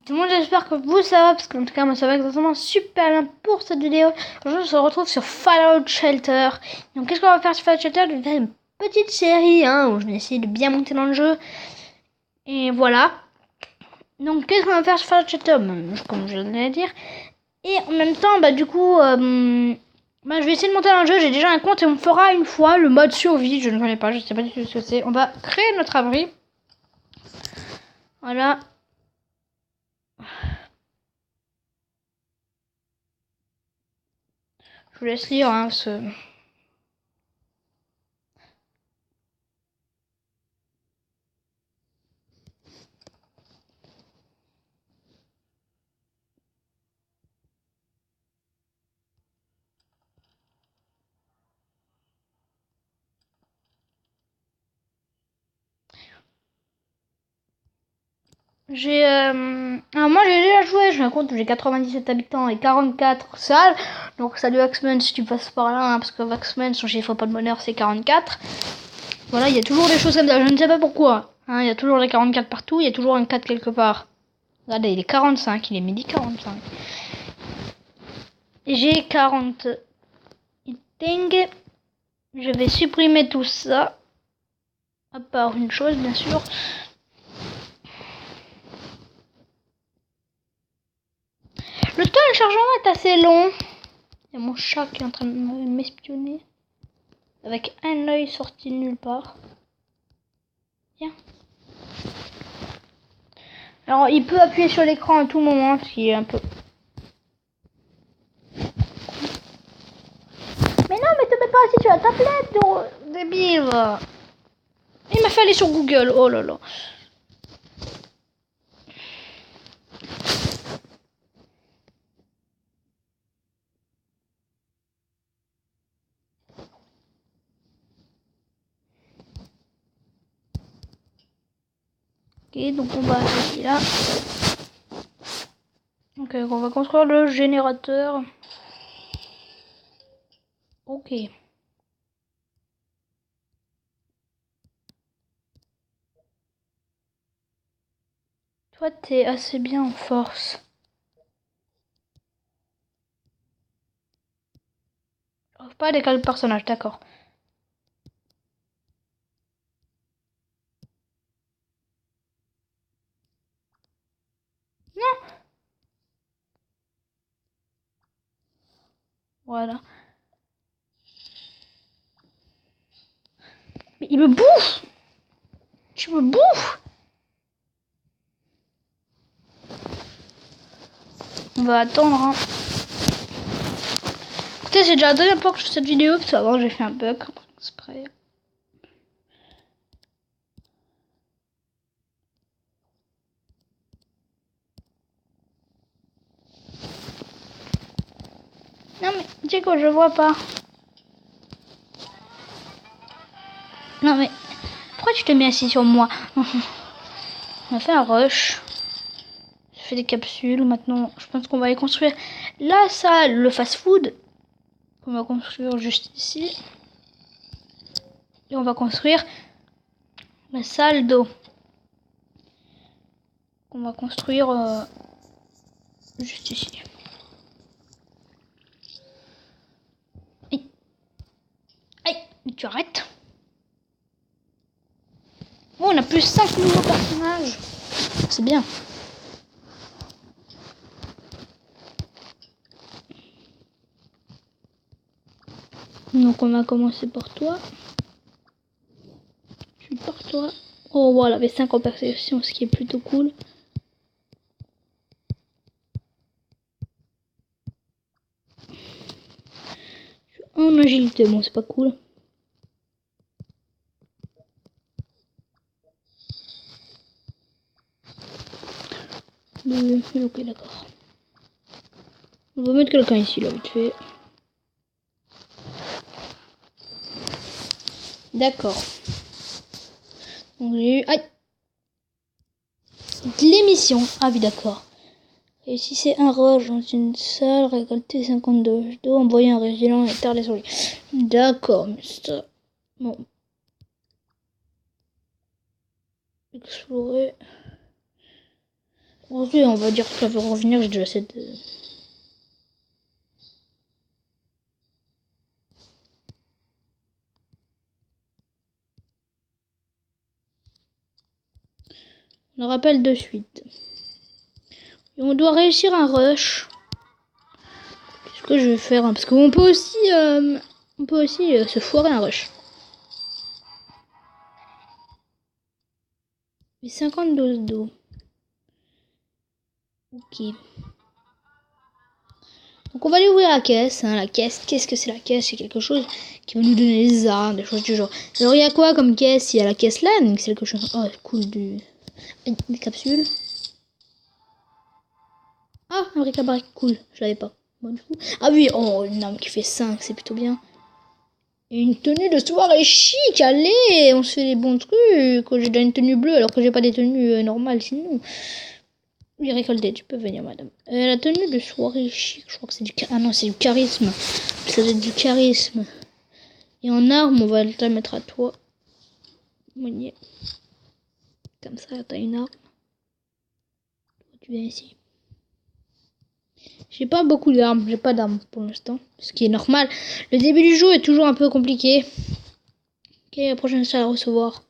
Tout le monde, j'espère que vous ça va, parce qu'en tout cas moi ça va exactement super bien pour cette vidéo. Aujourd'hui on se retrouve sur Fallout Shelter. Donc qu'est-ce qu'on va faire sur Fallout Shelter? Je vais faire une petite série où je vais essayer de bien monter dans le jeu. Et voilà. Donc qu'est-ce qu'on va faire sur Fallout Shelter? Comme je viens de le dire. Et en même temps, du coup, je vais essayer de monter dans le jeu. J'ai déjà un compte et on fera une fois le mode survie. Je ne connais pas, je sais pas du tout ce que c'est. On va créer notre abri. Voilà. Je vous laisse lire, moi j'ai déjà joué, je me compte, j'ai 97 habitants et 44 salles. Donc salut Waxman si tu passes par là, parce que Waxman, son chiffre pas de bonheur c'est 44. Voilà, il y a toujours des choses comme ça, je ne sais pas pourquoi. Il y a toujours des 44 partout, il y a toujours un 4 quelque part. Regardez, il est 45, il est midi 45. J'ai 40 eating. Je vais supprimer tout ça. À part une chose, bien sûr. Le temps de chargement est assez long. Il y a mon chat qui est en train de m'espionner. Avec un œil sorti de nulle part. Tiens. Alors, il peut appuyer sur l'écran à tout moment, ce qui est un peu... Mais non, mais te mets pas assis sur la tablette, débile. Il m'a fait aller sur Google, oh là là. Ok, donc on va aller là. Ok, on va construire le générateur. Ok. Toi, t'es assez bien en force. J'arrive pas à décaler le personnage, d'accord. Non. Voilà. Mais il me bouffe. Tu me bouffes. On va attendre. Écoutez, c'est déjà la deuxième fois que je fais cette vidéo, parce qu'avant j'ai fait un bug. Exprès. Non mais, Diego, je vois pas. Non mais, pourquoi tu te mets assis sur moi? On a fait un rush. J'ai fait des capsules. Maintenant, je pense qu'on va aller construire la salle, le fast-food. On va construire juste ici. Et on va construire la salle d'eau. On va construire juste ici. Aïe. Aïe, tu arrêtes. Bon, on a plus 5 nouveaux personnages. C'est bien. Donc on va commencer par toi. Puis par toi. Oh voilà, avec 5 en perception, ce qui est plutôt cool. En agilité, bon c'est pas cool. Ok, d'accord. On va mettre quelqu'un ici, là, vite fait. D'accord. Donc j'ai eu... Aïe. De l'émission. Ah oui, d'accord. Et si c'est un rush dans une salle, récolter 52 d'eau, envoyer un résilient et terre les souris. D'accord, mais ça... Bon. Explorer. Ok, on va dire que ça va revenir, j'ai déjà assez de... On le rappelle de suite. Et on doit réussir un rush. C'est ce que je vais faire, hein, parce qu'on peut aussi, se foirer un rush. Mais 50 doses d'eau. Ok. Donc on va aller ouvrir la caisse. Hein. La caisse, qu'est-ce que c'est la caisse? C'est quelque chose qui va nous donner des armes, des choses du genre. Alors il y a quoi comme caisse? Il y a la caisse là, donc c'est quelque chose... Oh, cool, des capsules. Ah, un bric-à-brac, cool, je l'avais pas. Bon, du coup... Ah oui, oh, une arme qui fait 5, c'est plutôt bien. Et une tenue de soirée chic, allez, on se fait des bons trucs. J'ai déjà une tenue bleue alors que j'ai pas des tenues normales sinon. Oui, récolté, tu peux venir, madame. La tenue de soirée chic, je crois que c'est du... Ah non, c'est du charisme. Ça doit être du charisme. Et en arme, on va te la mettre à toi. Moigné. Comme ça, t'as une arme. Tu viens ici. J'ai pas beaucoup d'armes, j'ai pas d'armes pour l'instant. Ce qui est normal. Le début du jeu est toujours un peu compliqué. Quelle est la prochaine salle à recevoir?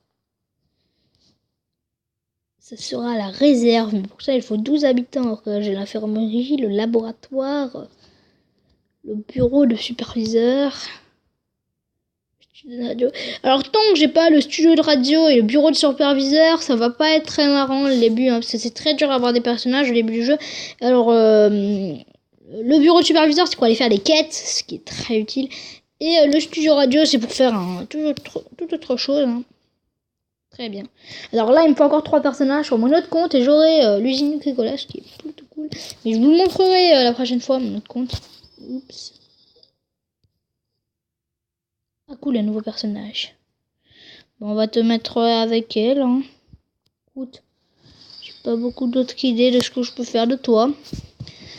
Ça sera la réserve. Mais pour ça, il faut 12 habitants. J'ai l'infirmerie, le laboratoire, le bureau de superviseur. Alors tant que j'ai pas le studio de radio et le bureau de superviseur, ça va pas être très marrant au début, hein, parce que c'est très dur à avoir des personnages au début du jeu. Alors le bureau de superviseur, c'est pour aller faire des quêtes, ce qui est très utile. Et le studio radio, c'est pour faire toute autre chose. Hein. Très bien. Alors là, il me faut encore 3 personnages sur mon autre compte et j'aurai l'usine de bricolage, qui est plutôt cool. Mais je vous le montrerai la prochaine fois, mon autre compte. Oups. Ah cool, un nouveau personnage. Bon, on va te mettre avec elle. Hein. Écoute, j'ai pas beaucoup d'autres idées de ce que je peux faire de toi.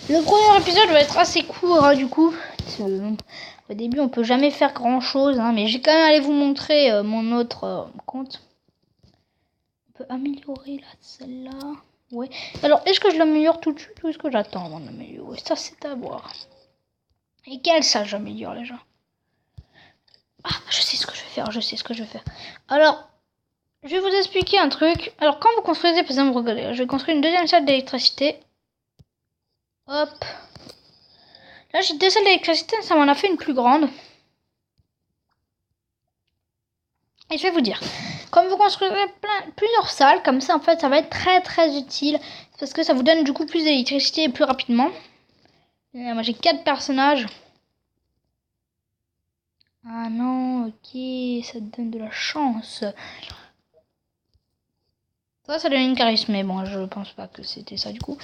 Le premier épisode va être assez court, hein, du coup. Au début, on peut jamais faire grand chose, hein, mais j'ai quand même allé vous montrer mon autre compte. On peut améliorer là, celle-là. Ouais. Alors, est-ce que je l'améliore tout de suite ou est-ce que j'attends avant de l'améliorer? Ça, c'est à voir. Et quelle ça j'améliore déjà? Ah, je sais ce que je vais faire. Alors, je vais vous expliquer un truc. Alors, quand vous construisez, par exemple, regardez, je vais construire une deuxième salle d'électricité. Hop. Là, j'ai 2 salles d'électricité, ça m'en a fait une plus grande. Et je vais vous dire, comme vous construisez plusieurs salles, comme ça, en fait, ça va être très très utile. Parce que ça vous donne du coup plus d'électricité et plus rapidement. Et là, moi, j'ai 4 personnages. Ah non, ok, ça te donne de la chance. Ça donne une charisme, mais bon, je pense pas que c'était ça du coup.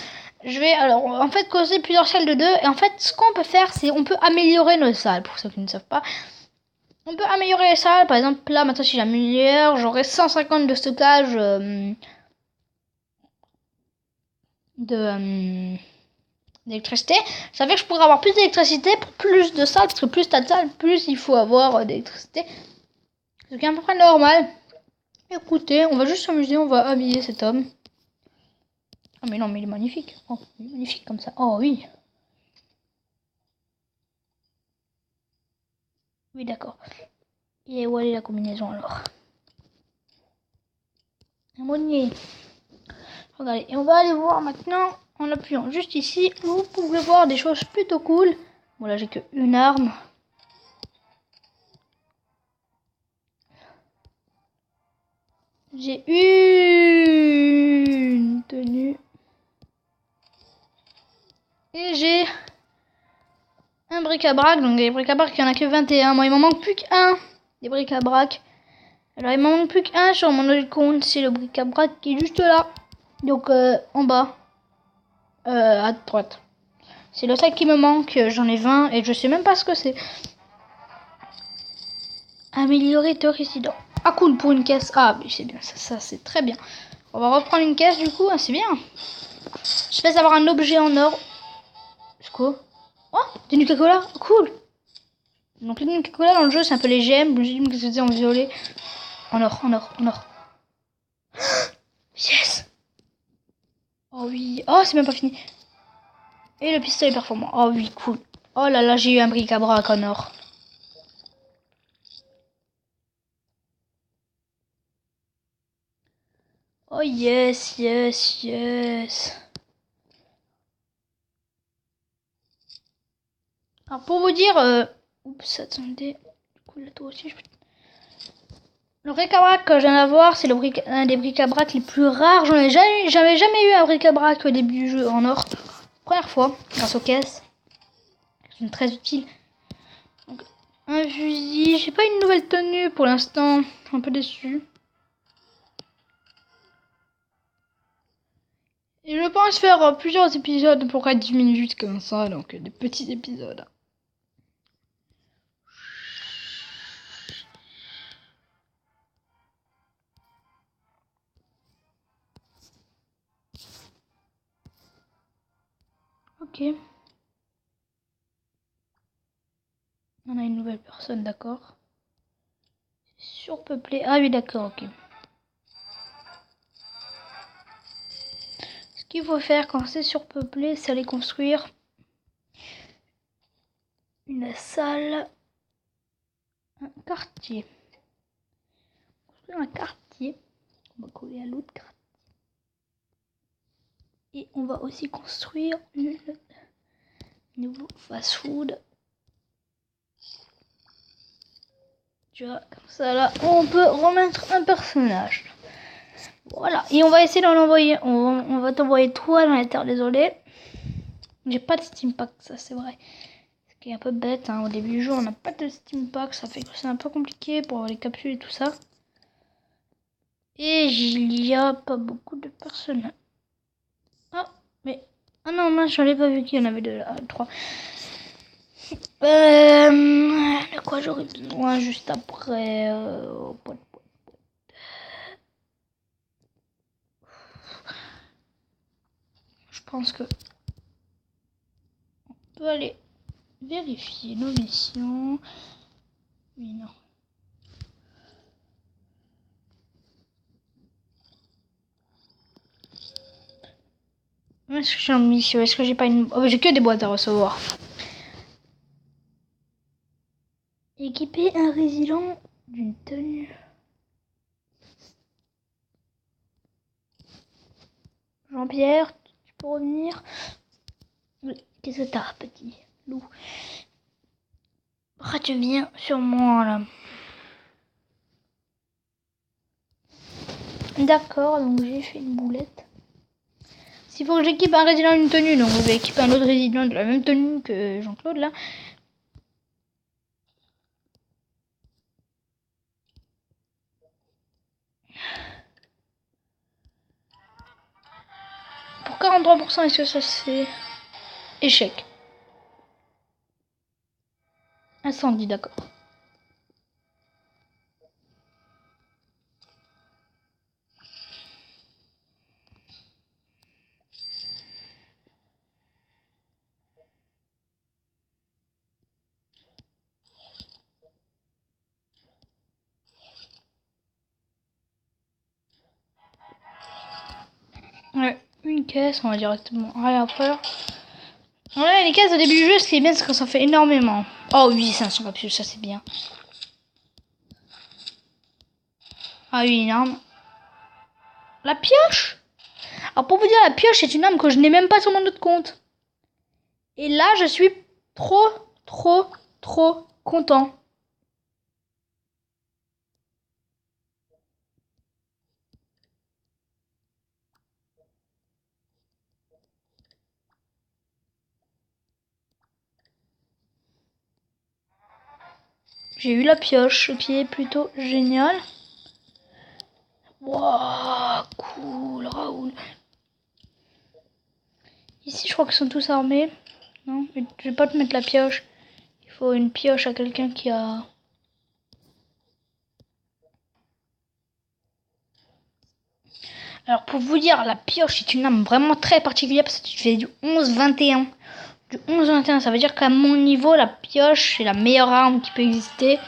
Je vais alors en fait causer plusieurs salles de 2. Et en fait, ce qu'on peut faire, c'est on peut améliorer nos salles, pour ceux qui ne savent pas. On peut améliorer les salles, par exemple là, maintenant si j'améliore, j'aurai 150 de stockage d'électricité. Ça fait que je pourrais avoir plus d'électricité pour plus de salles, parce que plus t'as de salles, plus il faut avoir d'électricité. Ce qui est à peu près normal. Écoutez, on va juste s'amuser, on va habiller cet homme. Ah mais non, mais il est magnifique. Oh, il est magnifique comme ça. Oh oui. Oui, d'accord. Et où est la combinaison alors? Un monnier. Regardez, et on va aller voir maintenant, en appuyant juste ici, vous pouvez voir des choses plutôt cool. Bon là j'ai que une arme. J'ai une tenue. Et j'ai un bric-à-brac. Donc des bric-à-brac, il n'y en a que 21. Moi il m'en manque plus qu'un des bric-à-brac. Alors il m'en manque plus qu'un sur mon autre compte. C'est le bric-à-brac qui est juste là. Donc en bas. À droite. C'est le sac qui me manque. J'en ai 20 et je sais même pas ce que c'est. Améliorer ton résident. Ah cool pour une caisse. Ah oui c'est bien, ça c'est très bien. On va reprendre une caisse du coup, c'est bien. Je fais avoir un objet en or. C'est quoi? Oh, des Nuka-Cola, cool. Donc les Nuka-Cola dans le jeu c'est un peu les gemmes. Je dis que c'était en violet. En or. Yes. Oh oui. Oh, c'est même pas fini. Et le pistolet performant. Oh oui, cool. Oh là là, j'ai eu un bric-à-brac en or. Oh yes, yes, yes. Alors pour vous dire... Oups, attendez. Du coup, là, toi aussi, je peux... Le bric-à-brac que je viens d'avoir, c'est un des bric-à-brac les plus rares. J'avais jamais eu un bric-à-brac au début du jeu en or. Première fois, grâce aux caisses. C'est très utile. Donc, un fusil. J'ai pas une nouvelle tenue pour l'instant. Un peu déçu. Et je pense faire plusieurs épisodes pour 10 minutes comme ça. Donc des petits épisodes. Ok. On a une nouvelle personne, d'accord. Surpeuplé. Ah oui, d'accord, ok. Ce qu'il faut faire quand c'est surpeuplé, c'est aller construire une salle, un quartier. Construire un quartier. On va coller à l'autre quartier. Et on va aussi construire une nouveau fast-food. Tu vois, comme ça là, on peut remettre un personnage. Voilà, et on va essayer d'en envoyer. On va t'envoyer toi dans la terre, désolé. J'ai pas de Steam Pack, ça c'est vrai. Ce qui est un peu bête, hein. Au début du jeu, on n'a pas de Steam Pack, ça fait que c'est un peu compliqué pour avoir les capsules et tout ça. Et il y a pas beaucoup de personnages. Ah, mais. Ah non, mince, j'en ai pas vu qu'il y en avait deux là, trois. De quoi j'aurais besoin juste après Je pense que on peut aller vérifier nos missions. Mais non. Est-ce que j'ai une mission? Est-ce que j'ai pas une... Oh, j'ai que des boîtes à recevoir. Équiper un résident d'une tenue. Jean-Pierre, tu peux revenir? Oui, qu'est-ce que t'as, petit loup? Ah, tu viens sur moi, là. D'accord, donc j'ai fait une boulette. S'il faut que j'équipe un résident d'une tenue, donc je vais équiper un autre résident de la même tenue que Jean-Claude, là. Pour 43%, est-ce que ça c'est... Échec. Incendie, d'accord. Ouais, une caisse, on va directement rien faire. Ouais, les caisses au début du jeu, ce qui est bien, c'est que ça fait énormément. Oh oui, 500 capsules, ça c'est bien. Ah oui, énorme. La pioche. Alors pour vous dire, la pioche est une arme que je n'ai même pas sur mon autre compte. Et là, je suis trop content. J'ai eu la pioche, ce qui est plutôt génial. Waouh, cool, Raoul. Ici, je crois qu'ils sont tous armés. Non, mais je vais pas te mettre la pioche. Il faut une pioche à quelqu'un qui a... Alors pour vous dire, la pioche est une arme vraiment très particulière parce que tu fais du 11-21. Du 11-21, ça veut dire qu'à mon niveau, la pioche est la meilleure arme qui peut exister.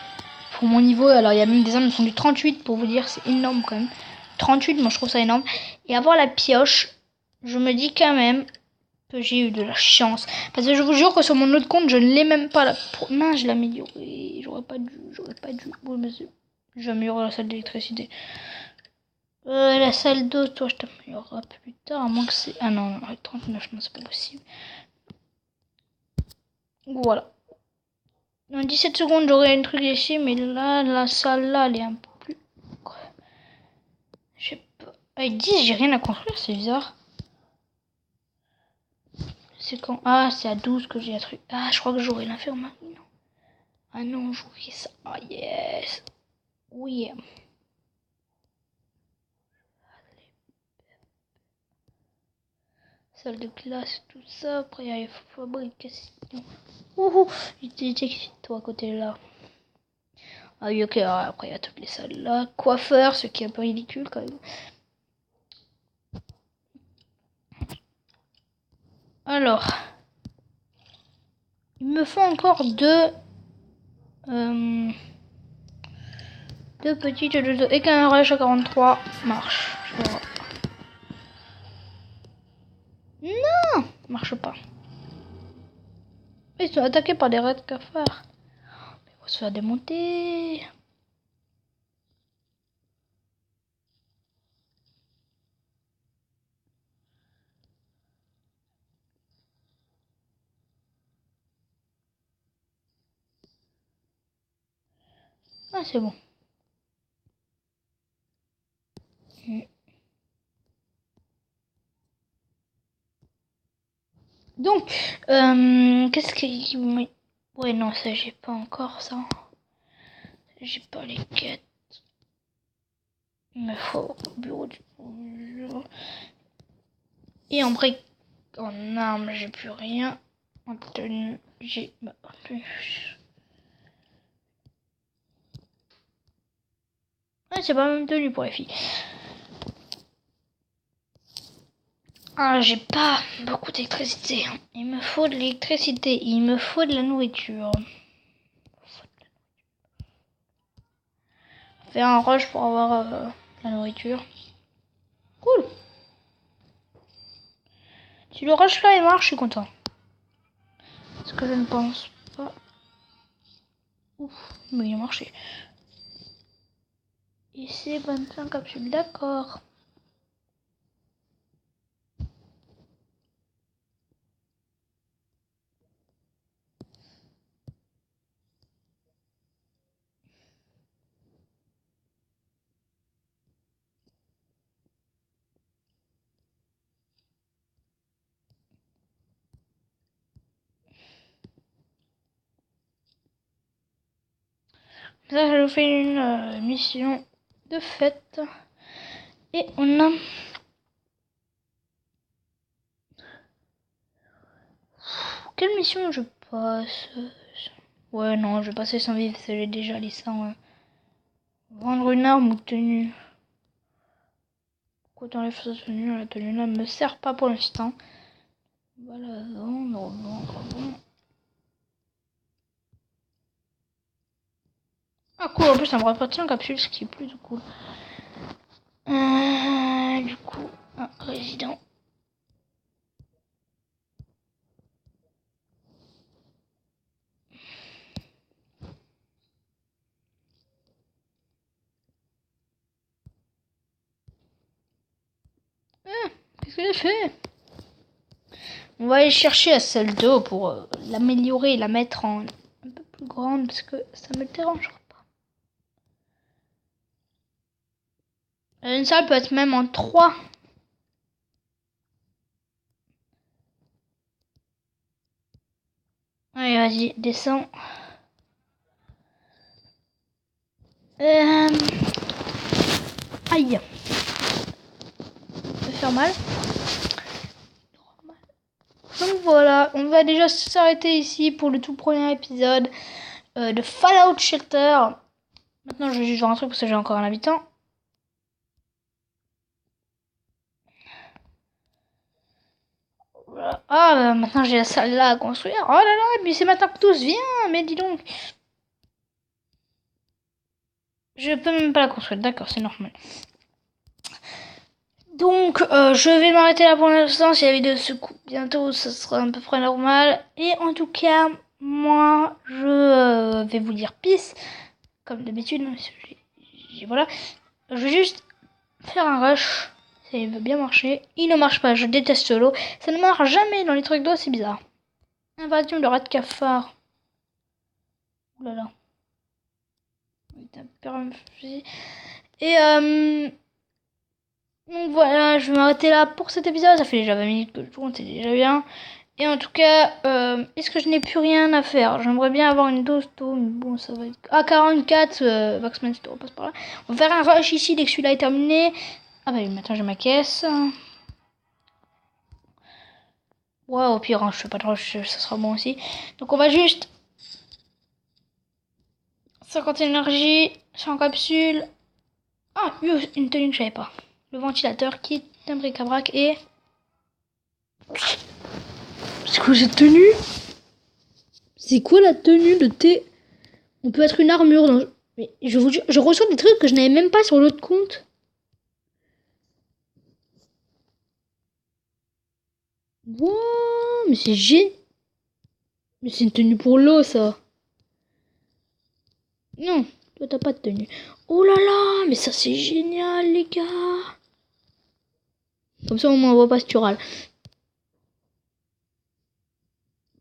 Pour mon niveau, alors il y a même des armes qui font du 38 pour vous dire, c'est énorme quand même. 38, moi je trouve ça énorme. Et avoir la pioche, je me dis quand même que j'ai eu de la chance. Parce que je vous jure que sur mon autre compte, je ne l'ai même pas. Mince, je l'ai amélioré. J'aurais pas dû. Oui, mais je vais améliorer la salle d'électricité. La salle d'eau, toi, je t'améliorerai plus tard. À moins que c'est... Ah non, non, 39, non, c'est pas possible. Voilà. Dans 17 secondes, j'aurai un truc ici. Mais là, la salle, là, elle est un peu plus... Je sais pas. Ah, ils disent j'ai rien à construire, c'est bizarre. C'est quand? Ah, c'est à 12 que j'ai un truc. Ah, je crois que j'aurai l'infirmerie, non? Ah non, j'aurai ça. Ah, yes. Oui. Salle de classe, tout ça. Après, il y a les fabrications. Ouhou, toi à côté là. Ah oui, ok, après, il y a toutes les salles là. Coiffeur, ce qui est un peu ridicule quand même. Alors, il me faut encore deux petites et qu'un rush à 43 marche. Non, marche pas. Ils sont attaqués par des rats de cafards. On va se faire démonter. Ah, c'est bon. Donc, qu'est-ce que... Ouais, non, ça, j'ai pas encore ça. J'ai pas les quêtes. Il me faut au bureau du... Et en brique, en armes, j'ai plus rien. En tenue, j'ai... Ah, c'est pas même tenue pour les filles. Ah, j'ai pas beaucoup d'électricité. Il me faut de l'électricité. Il me faut de la nourriture. Faire un rush pour avoir la nourriture. Cool. Si le rush là il marche, je suis content. Parce que je ne pense pas. Ouf, mais il a marché. Ici, 25 capsules, d'accord. Là, je fais une mission de fête. Et on a... Quelle mission je passe? Ouais, non, je vais passer sans vivre, j'ai déjà les 100. Vendre une arme ou tenue. Pourquoi t'enlèves sa tenue? La tenue là ne me sert pas pour l'instant. Voilà, vendre. Ah cool, en plus ça me rapporte en capsule, ce qui est plutôt cool. Du coup, un résident. Qu'est-ce que j'ai fait? On va aller chercher la salle d'eau pour l'améliorer et la mettre en un peu plus grande parce que ça me dérangera pas. Une salle peut être même en 3. Allez, vas-y, descends. Aïe. Ça peut faire mal. Donc voilà, on va déjà s'arrêter ici pour le tout premier épisode de Fallout Shelter. Maintenant, je vais juste voir un truc parce que j'ai encore un habitant. Voilà. Ah, bah, maintenant j'ai la salle là à construire. Oh là là, mais c'est maintenant que tous viennent. Mais dis donc. Je peux même pas la construire, d'accord, c'est normal. Donc, je vais m'arrêter là pour l'instant. Si la vidéo se coupe bientôt, ça sera à peu près normal. Et en tout cas, moi, je vais vous dire peace. Comme d'habitude. Voilà. Je vais juste faire un rush. Ça va bien marcher. Il ne marche pas. Je déteste solo. Ça ne marche jamais dans les trucs d'eau. C'est bizarre. Invasion de rat de cafard. Ouh là là. Et donc voilà, je vais m'arrêter là pour cet épisode. Ça fait déjà 20 minutes que je tourne, c'est déjà bien. Et en tout cas, est-ce que je n'ai plus rien à faire? J'aimerais bien avoir une dose d'eau, mais bon, ça va être... Ah, 44, Vaxman Store, on passe par là. On va faire un rush ici dès que celui-là est terminé. Ah bah maintenant j'ai ma caisse. Ouais, au pire, hein, je fais pas de rush, ça sera bon aussi. Donc on va juste... 50 énergie, 100 capsules. Ah, une tenue que je savais pas. Le ventilateur qui est un bric-à-brac et... C'est quoi cette tenue? C'est quoi la tenue de thé? On peut être une armure dans... Mais je vous jure, je reçois des trucs que je n'avais même pas sur l'autre compte. Wow, mais c'est génial. Mais c'est une tenue pour l'eau, ça. Non, toi t'as pas de tenue. Oh là là, mais ça c'est génial, les gars. Comme ça, on m'envoie pas si tu râles.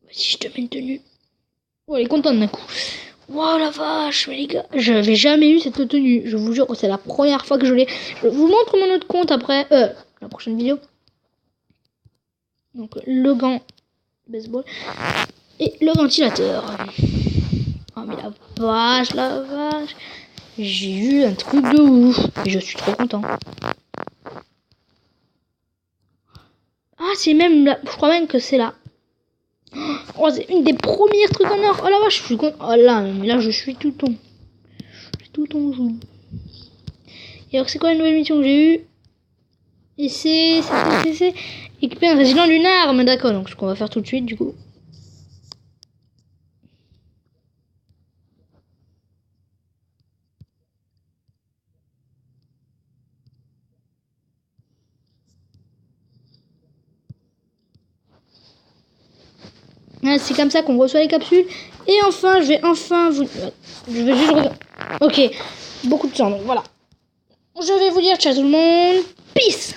Si je te mets une tenue. Oh, elle est contente d'un coup. Wow, la vache, mais les gars, j'avais jamais eu cette tenue. Je vous jure, c'est la première fois que je l'ai. Je vous montre mon autre compte après. La prochaine vidéo. Donc, le gant baseball. Et le ventilateur. Oh, mais la vache. J'ai eu un truc de ouf. Et je suis trop content. Ah, c'est même là. Je crois même que c'est là. Oh, c'est une des premières trucs en or. Oh la vache, je suis content. Oh là, mais là, je suis tout ton. Je suis tout ton joue. Et alors, c'est quoi la nouvelle mission que j'ai eue? Et c'est équiper un résident d'une arme. D'accord, donc ce qu'on va faire tout de suite, du coup. Ah, c'est comme ça qu'on reçoit les capsules. Et enfin, je vais vous... Je vais juste regarder. Ok, beaucoup de sang, donc voilà. Je vais vous dire ciao tout le monde. Peace.